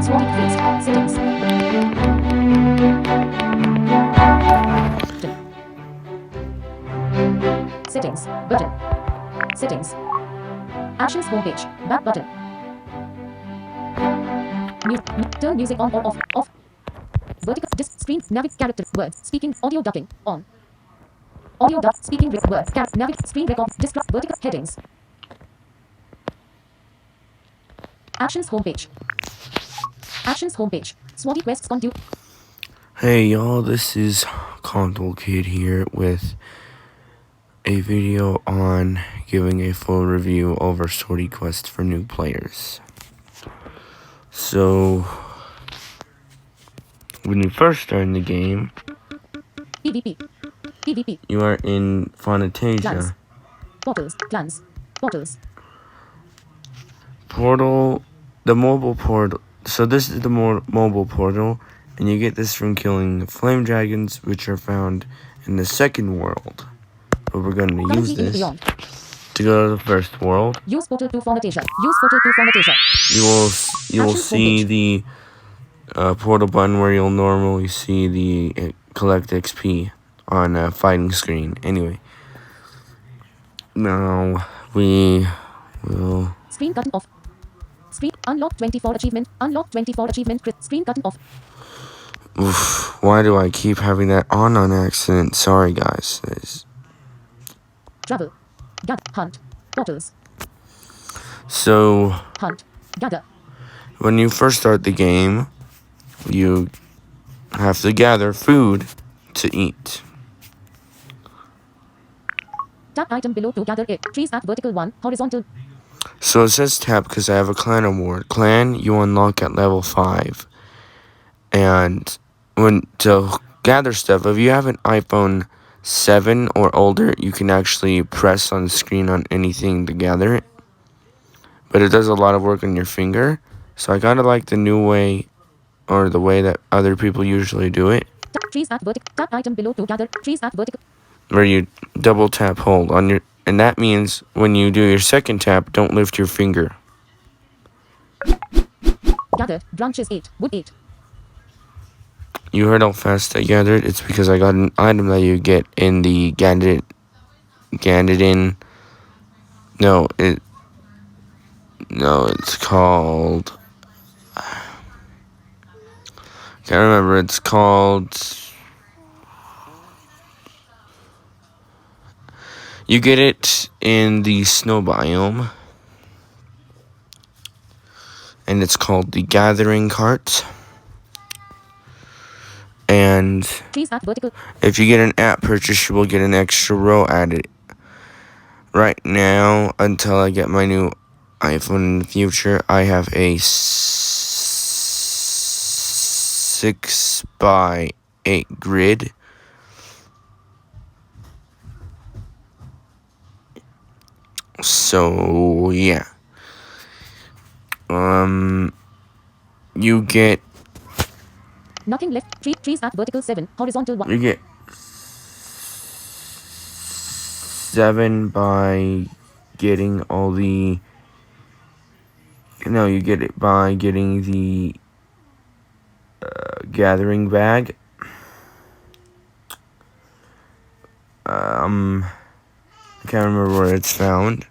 Sworty Quest. Settings. Settings. Button. Settings. Actions homepage. Back button. Turn music on or off. Off. Vertical disc screen navigate character word speaking audio dubbing on. Audio dub speaking word navigate screen record describe vertical headings. Actions homepage. Actions homepage. Sworty Quest conduit. Hey y'all, this is Console Kid here with a video on giving a full review over Sworty Quest for new players. So, when you first start in the game, PvP. you are in Fantasia. Clans. Portals. Portal, the mobile portal. So this is the mobile portal, and you get this from killing flame dragons, which are found in the second world. But we're going to use this to go to the first world. Use portal to Fantasia. Use portal to Fantasia. You will see the portal button where you'll normally see the collect XP on a fighting screen. Anyway, now we will screen button off. Screen unlock 24 achievement. Unlock 24 achievement. Screen button off. Oof, why do I keep having that on accident? Sorry guys. Travel. Hunt. Portals. So hunt. Gather. When you first start the game, you have to gather food to eat. Tap item below to gather it. Trees at vertical 1, horizontal. So it says tap because I have a clan award. Clan you unlock at level 5. And when to gather stuff, if you have an iPhone 7 or older, you can actually press on the screen on anything to gather it. But it does a lot of work on your finger. So I kind of like the new way, or the way that other people usually do it. Trees at vertical. Tap item below to gather. Trees at vertical. Where you double tap hold on your, and that means when you do your second tap, don't lift your finger. Gather branches 8, wood 8. You heard how fast I gathered? It's because I got an item that you get in the it's called, can't remember, it's called, you get it in the snow biome, and it's called the Gathering Cart. And if you get an app purchase, you will get an extra row added. Right now, until I get my new iPhone in the future, I have a 6x8 grid. So yeah, you get nothing left. Trees at vertical 7, horizontal 1. You get 7 by getting all the. No, you get it by getting the gathering bag. I can't remember where it's found.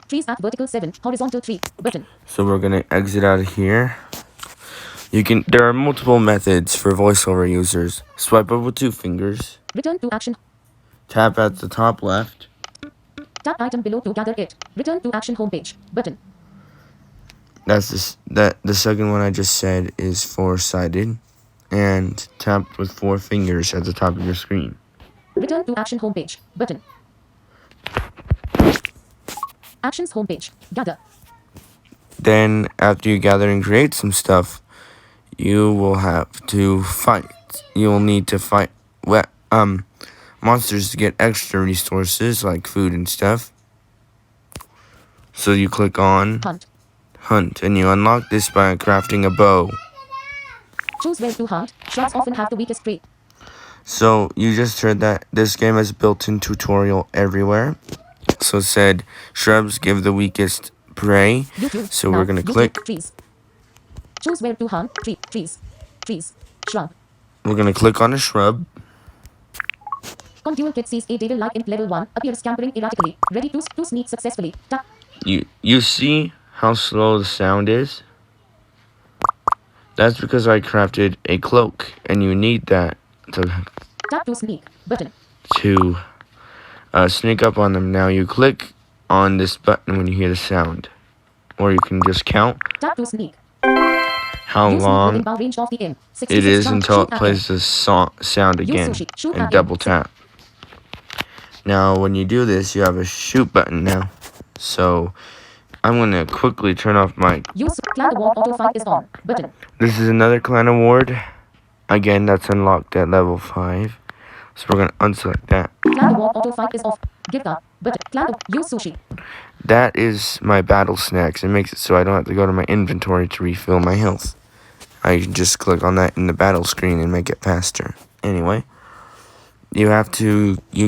Trees at vertical 7, horizontal 3, button. So we're gonna exit out of here. There are multiple methods for voiceover users. Swipe up with 2 fingers. Return to action. Tap at the top left. Tap item below to gather it. Return to action homepage, button. That's the second one I just said is 4-sided. And tap with 4 fingers at the top of your screen. Return to action homepage, button. Actions homepage, gather. Then after you gather and create some stuff, you will have to fight. You will need to fight monsters to get extra resources like food and stuff. So you click on Hunt, and you unlock this by crafting a bow. Choose where to hunt. Sharks often have the weakest prey. So you just heard that this game has built-in tutorial everywhere. So it said shrubs give the weakest prey. YouTube. So Now, we're gonna YouTube. click. Trees. Choose where to hunt. Trees. Shrub. We're gonna click on a shrub. Condual kid sees a devil like imp level 1 appears scampering erratically, ready to sneak successfully. Tap. You see how slow the sound is? That's because I crafted a cloak, and you need that Tap to sneak. Button. to sneak up on them. Now you click on this button when you hear the sound, or you can just count Tap to sneak. how Use sneak within long bow range of the imp. it 66 is jump. until Shoot it at plays him. the sound again, sushi. Shoot and at double him. tap. Now when you do this, you have a shoot button now. So I'm gonna quickly turn off my. Use clan award auto fight is on. Button. This is another clan award. Again, that's unlocked at level 5. So we're gonna unselect that. Clan award auto fight is off. Gift up. Button. Use sushi. That is my battle snacks. It makes it so I don't have to go to my inventory to refill my health. I can just click on that in the battle screen and make it faster. Anyway, you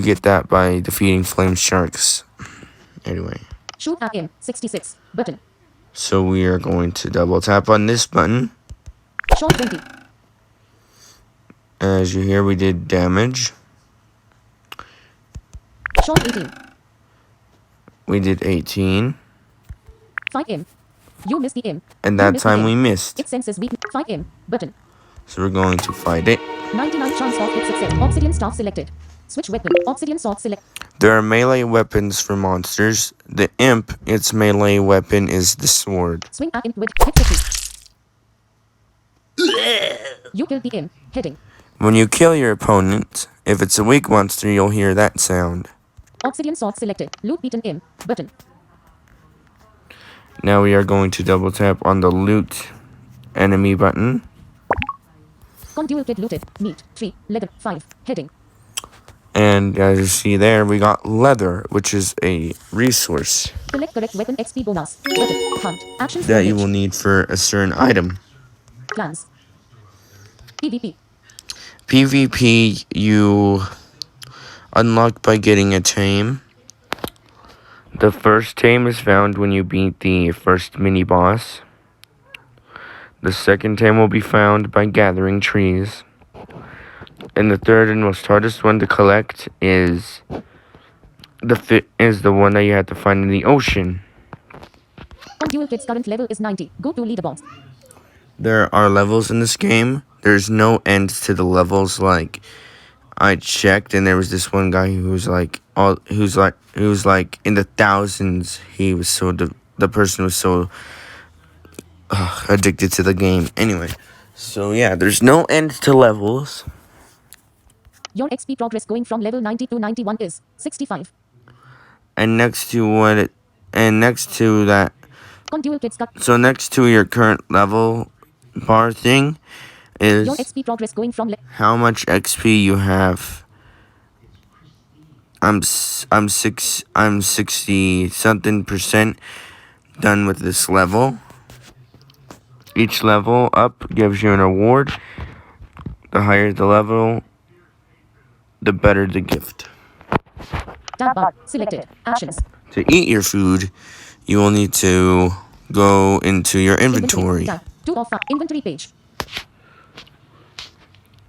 get that by defeating flame sharks. Anyway. Shoot at him. 66. Button. So we are going to double tap on this button. Shot 20. As you hear, we did damage. Shot 18. We did 18. Fight him. You missed the imp. And that time we missed. It senses weak. Fight him. Button. So we're going to fight it. 99 chance of hit success. Obsidian staff selected. Switch weapon. Obsidian sword select. There are melee weapons for monsters. The imp, its melee weapon is the sword. Swing at imp with hit 50. You killed the imp. Heading. When you kill your opponent, if it's a weak monster, you'll hear that sound. Obsidian sword selected. Loot beaten imp. Button. Now we are going to double tap on the loot enemy button. Condual kit looted. Meat. 3. Leather. 5. Heading. And as you see there, we got leather, which is a resource Select correct weapon XP bonus. Button. Hunt. Actions that you page. will need for a certain item. Clans. PvP. PvP you unlock by getting a tame. The first tame is found when you beat the first mini-boss. The second tame will be found by gathering trees. And the third and most hardest one to collect is the one that you have to find in the ocean. Condual kit's current level is 90. Go to leaderboards. There are levels in this game. There's no end to the levels. Like I checked, and there was this one guy who was like in the thousands. He was so the person was so addicted to the game. Anyway, so yeah, there's no end to levels. Your XP progress going from level 90 to 91 is 65. And next to that, Condual kit's cut. so next to your current level bar thing is Your XP progress going from how much XP you have. I'm 60 something percent done with this level. Each level up gives you an award. The higher the level, the better the gift. tab bar. Selected. Actions. To eat your food, you will need to go into your inventory. Tab. 2 of 5. Inventory page.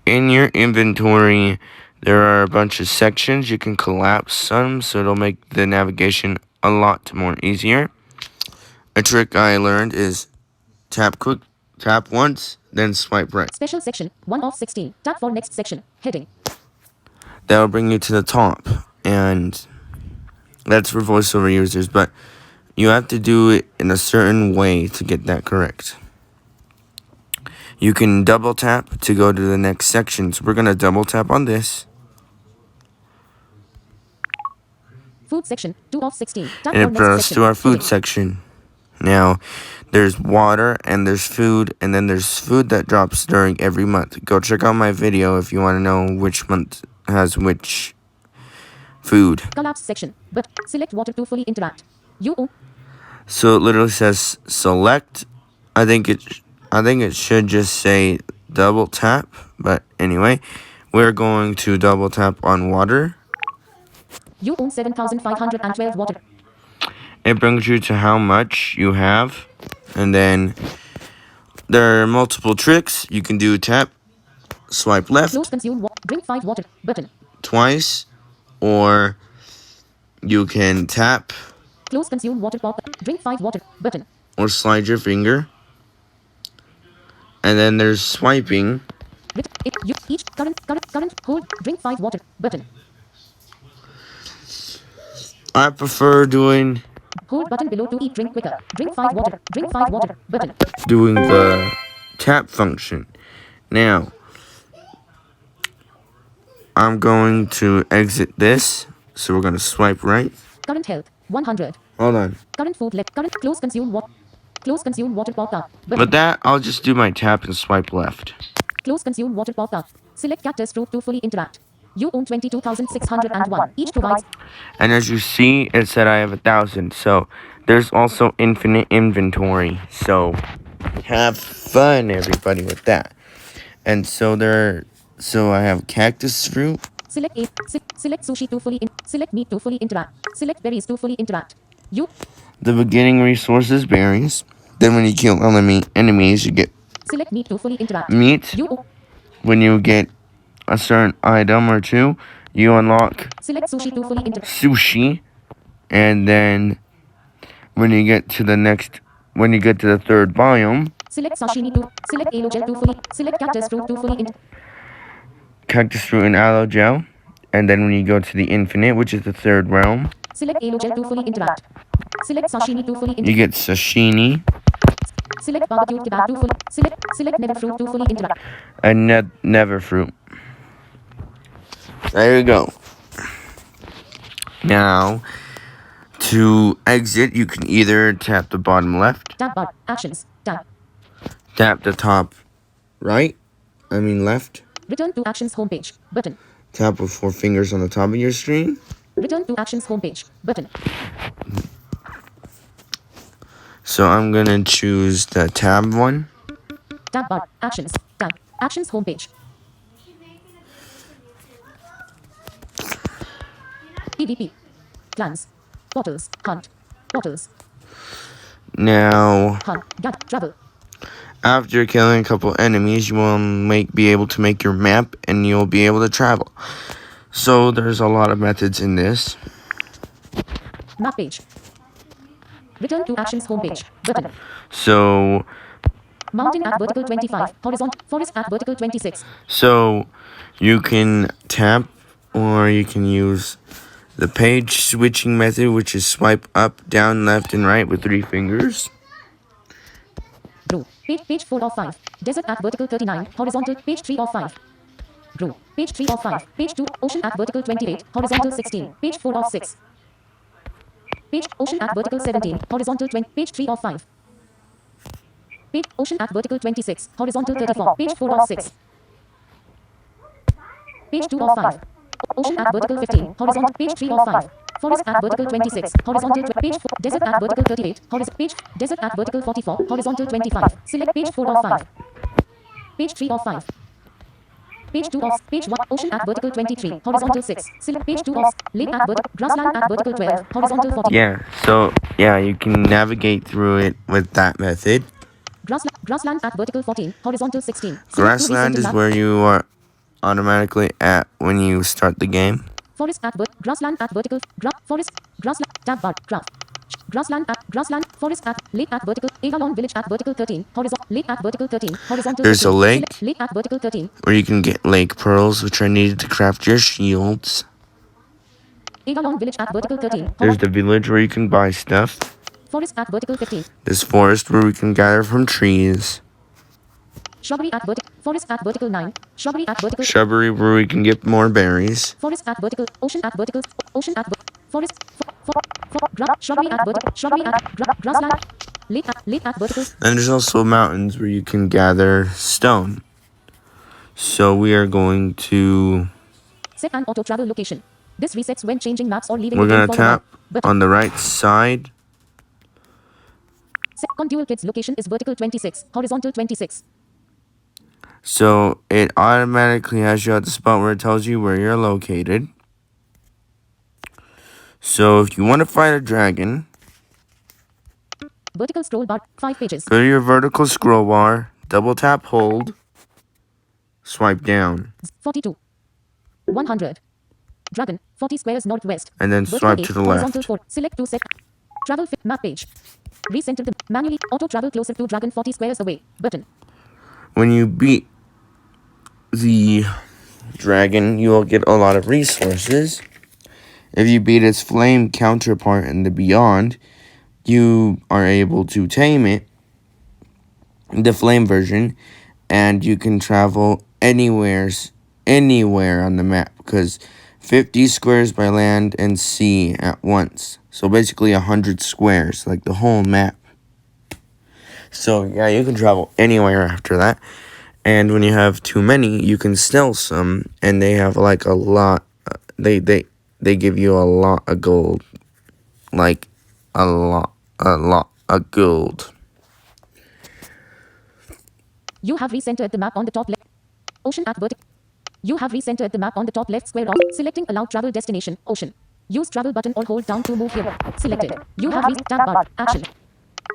In your inventory, there are a bunch of sections. You can collapse some, so it'll make the navigation a lot more easier. A trick I learned is tap once, then swipe right. Special section. 1 of 16. Tap for next section. Heading. That'll bring you to the top, and that's for voiceover users, but you have to do it in a certain way to get that correct. You can double tap to go to the next section. So we're going to double tap on this. Food section. 2 of 16. Tap And for it next brought us section. to our food Heading. section. Now, there's water and there's food, and then there's food that drops during every month. Go check out my video if you want to know which month has which food. Collapse section. But select water to fully interact. So it literally says select. I think it should just say double tap, but anyway, we're going to double tap on water. You own 7,512 water. It brings you to how much you have. And then there are multiple tricks. You can do tap, swipe left Close consume water. Drink 5 water. Button. twice, or you can tap Close consume water pop. Drink 5 water. Button. or slide your finger. And then there's swiping. You each current hold. Drink 5 water. Button. I prefer doing Hold button below to eat drink quicker. Drink 5 water. Drink 5 water. Button. the tap function. Now, I'm going to exit this. So we're going to swipe right. Current health 100. Hold on. Current food left. Current close consume water. Close consume water pop up. With that, I'll just do my tap and swipe left. Close consume water pop up. Select cactus fruit to fully interact. You own 22,601. Each provides. And as you see, it said I have 1,000. So there's also infinite inventory. So have fun, everybody, with that. And so I have cactus fruit. Select a. Select sushi to fully. Select meat to fully interact. Select berries to fully interact. The beginning resources berries. Then when you kill enemies, you get Select meat to fully interact. meat. When you get a certain item or two, you unlock Select sushi to fully interact. sushi. And then when you get to the third biome, Select sashimi to. Select aloe gel to fully. Select cactus fruit to fully cactus fruit and aloe gel. And then when you go to the infinite, which is the third realm, select aloe gel to fully interact. Select sashimi to fully you get sashimi select barbecued kebab to fully select never fruit to fully interact. and never fruit. There you go. Now, to exit, you can either tap the bottom left, Tab bar actions tab. tap the top left, Return to actions homepage button. tap with 4 fingers on the top of your screen. Return to actions homepage button. So I'm gonna choose the tab one. Tab bar actions tab actions homepage. PvP clans portals hunt portals Now, hunt gather travel. after killing a couple enemies, you will be able to make your map and you'll be able to travel. So there's a lot of methods in this. Map page. Return to actions homepage button. So Mountain at vertical 25. Horizontal forest at vertical 26. So you can tap or you can use the page switching method, which is swipe up, down, left, and right with 3 fingers. Brew. Page 4 of 5. Desert at vertical 39. Horizontal. Page 3 of 5. Brew. Page 3 of 5. Page 2. Ocean at vertical 28. Horizontal 16. Page 4 of 6. Page ocean at vertical 17. Horizontal 20. Page 3 of 5. Page ocean at vertical 26. Horizontal 34. Page 4 of 6. Page 2 of 5. Ocean at vertical 15. Horizontal. Page 3 of 5. Forest at vertical 26. Horizontal page 4. Desert at vertical 38. Page desert at vertical 44. Horizontal 25. Select page 4 of 5. Page 3 of 5. Page 2 of page 1. Ocean at vertical 23. Horizontal 6. Select page 2 of lake at vertical grassland at vertical 12. Horizontal 40. You can navigate through it with that method. Grassland at vertical 14. Horizontal 16. Grassland is where you are automatically at when you start the game. Forest at grassland at vertical forest grassland tab bar graph. Grassland forest at lake at vertical Avalon village at vertical 13 horizontal lake at vertical 13 horizontal. There's a lake at vertical 13 where you can get lake pearls, which are needed to craft your shields. Avalon village at vertical 13. There's the village where you can buy stuff. Forest at vertical 15. This forest where we can gather from trees. Shrubbery at vertical. Forest at vertical 9. Shrubbery at vertical. Shrubbery where we can get more berries. Forest at vertical. Ocean at vertical. Ocean at forest. Shrubbery at vertical. Shrubbery at grassland. Lake at vertical. And there's also mountains where you can gather stone. So we are going to set an auto travel location. This resets when changing maps or leaving. We're gonna tap on the right side. Second dual kids location is vertical 26, horizontal 26. So it automatically has you at the spot where it tells you where you're located. So if you want to fight a dragon, Vertical scroll bar, 5 pages. go to your vertical scroll bar, double tap hold, swipe down, 42. 100. Dragon, 40 squares northwest. and then Vertical swipe 8, to the horizontal left. 4. Select 2 set. Travel fit map page. Recenter the manually auto travel closer to dragon 40 squares away. Button. When you beat the dragon, you will get a lot of resources. If you beat its flame counterpart in the beyond, you are able to tame it, the flame version, and you can travel anywhere on the map, because 50 squares by land and sea at once. So basically 100 squares, like the whole map. So yeah, you can travel anywhere after that. And when you have too many, you can steal some, and they have like a lot. They give you a lot of gold, like a lot of gold. You have recentered the map on the top left. Ocean at vertical. You have recentered the map on the top left square of selecting allow travel destination. Ocean. Use travel button or hold down to move here. Selected. You have tab bar. Action.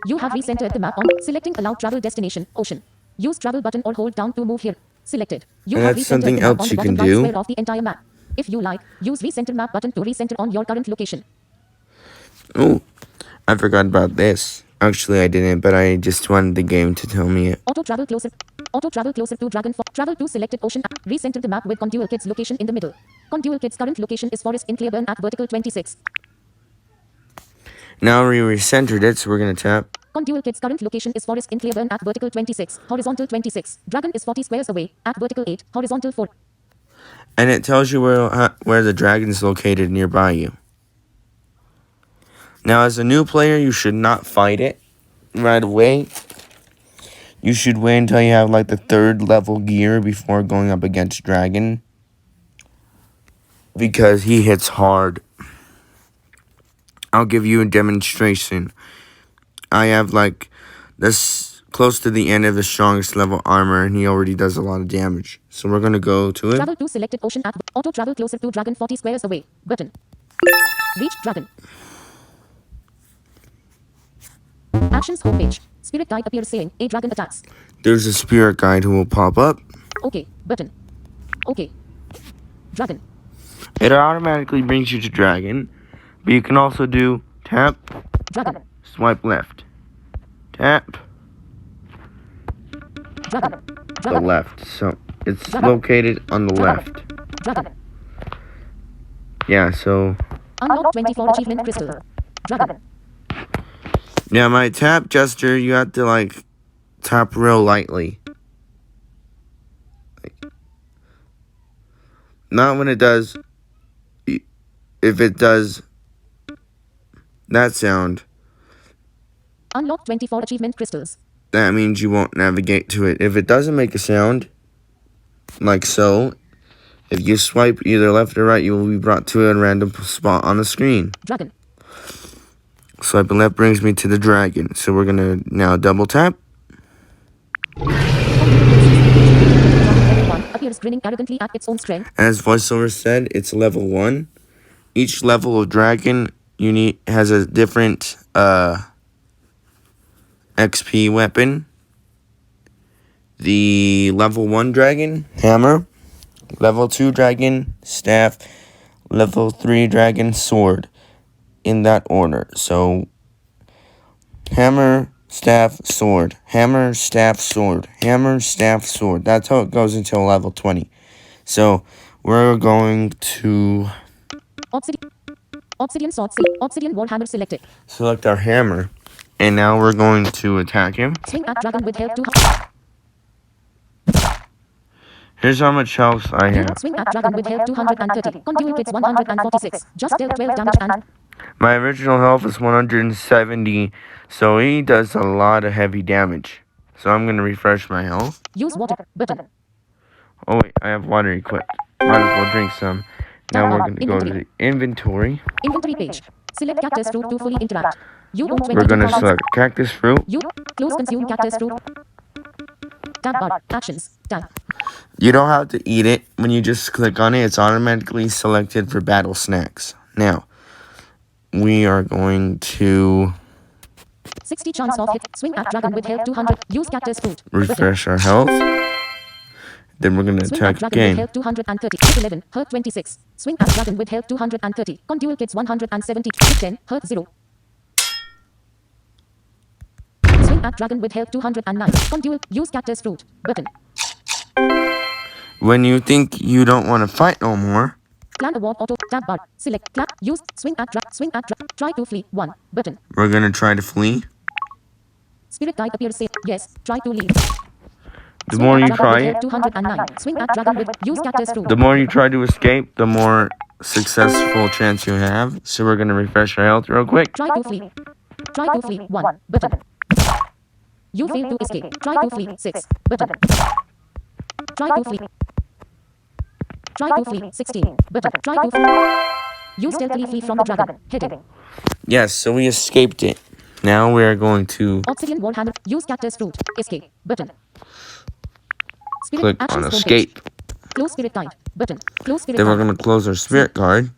You have recentered the map on selecting allow travel destination. Ocean. Use travel button or hold down to move here. Selected. You And have that's recentered something the map on else the you can bottom right do. square of the entire map. If you like, use recenter map button to recenter on your current location. Oh, I forgot about this. Actually, I didn't, but I just wanted the game to tell me it. Auto travel closer. Auto travel closer to dragon. Travel to selected ocean. Recenter the map with Condual Kids location in the middle. Condual Kids current location is forest in Clearburn at vertical 26. Now we recentered it, so we're gonna tap. Condual Kids current location is forest in Clearburn at vertical 26. Horizontal 26. Dragon is 40 squares away at vertical 8. Horizontal 4. And it tells you where the dragon is located nearby you. Now, as a new player, you should not fight it right away. You should wait until you have like the 3rd level gear before going up against dragon, because he hits hard. I'll give you a demonstration. I have like this close to the end of the strongest level armor, and he already does a lot of damage. So we're gonna go to it. Travel to selected ocean at auto travel closer to dragon 40 squares away. Button. Reach dragon. Actions homepage. Spirit guide appears saying a dragon attacks. There's a spirit guide who will pop up. Okay. Button. Okay. Dragon. It automatically brings you to dragon, but you can also do tap, Dragon. swipe left, tap, Dragon. the Dragon. left. So it's Dragon. located on the Dragon. left. Dragon. Yeah, so Unlock 24 achievement crystal. Dragon. yeah, my tap gesture, you have to like tap real lightly. Not when it does. If it does that sound, Unlock 24 achievement crystals. that means you won't navigate to it. If it doesn't make a sound, like so, if you swipe either left or right, you will be brought to a random spot on the screen. Dragon. Swiping left brings me to the dragon. So we're gonna now double tap. Everyone appears grinning arrogantly at its own strength. As voiceover said, it's level 1. Each level of dragon has a different XP weapon. The level 1 dragon, hammer. Level 2 dragon, staff. Level 3 dragon, sword. In that order. So, hammer, staff, sword. Hammer, staff, sword. Hammer, staff, sword. That's how it goes until level 20. So, we're going to Obsidian sword. Obsidian warhammer selected. select our hammer. And now we're going to attack him. Swing at dragon with health 2. Here's how much health I have. Swing at dragon with health 230. Condual Kids 146. Just dealt 12 damage and My original health is 170, so he does a lot of heavy damage. So I'm going to refresh my health. use water button. Oh wait, I have water equipped. Might as well drink some. Now we're going to go to the inventory. Inventory page. Select cactus fruit to fully interact. You own 22 We're going to cards. select cactus fruit. You close consume cactus fruit. Tab bar. Actions. Tab. You don't have to eat it. When you just click on it, it's automatically selected for battle snacks. Now, we are going to 60 chance of hit. Swing at dragon with health 200. Use cactus fruit. refresh our health. Then we're going to Swing at attack dragon with again. health 230. Hit 11. Hurt 26. Swing at dragon with health 230. Condual kits 170. Hit 10. Hurt 0. Swing at dragon with health 209. Condual. Use cactus fruit. Button. When you think you don't want to fight no more, Clan award auto. Tab bar. Select clan. Use. Swing at drag. Swing at drag. Try to flee. 1. Button. we're going to try to flee. Spirit guide appears safe. Yes. Try to leave. The more you try it, 209. Swing at dragon with use cactus fruit. the more you try to escape, the more successful chance you have. So we're going to refresh our health real quick. Try to flee. Try to flee. 1. Button. You failed to escape. Try to flee. 6. Button. Try to flee. Try to flee. 16. Button. Try to flee. You stealthily flee from the dragon. Heading. Yes, so we escaped it. Now we are going to Obsidian wall handle. Use cactus fruit. Escape. Button. Spirit click actions on homepage. escape. Close spirit guide. Button. Close spirit Then we're guide. going to close our spirit card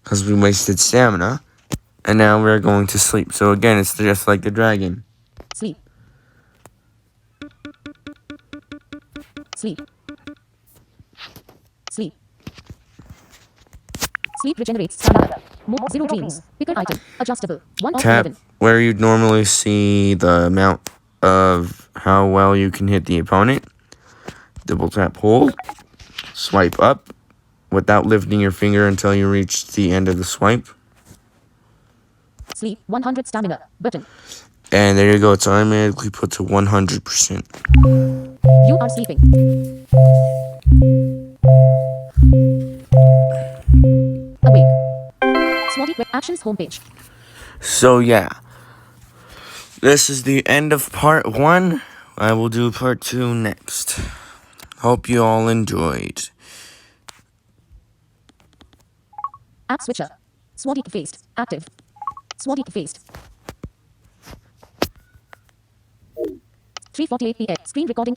because we wasted stamina. And now we're going to sleep. So again, it's just like the dragon. Sleep. Sleep. Sleep. Sleep regenerates stamina. More 0 dreams. Picker item. Adjustable. 1 of Tap 11. where you normally see the amount of how well you can hit the opponent. Double tap hold. Swipe up without lifting your finger until you reach the end of the swipe. Sleep. 100 stamina. Button. And there you go. It's automatically put to 100%. You are sleeping. Awake. Sworty Quest actions homepage. So yeah, this is the end of part 1. I will do part 2 next. Hope you all enjoyed. App switcher. Sworty Quest. Active. Sworty Quest. 3:48 p.m. Screen recording in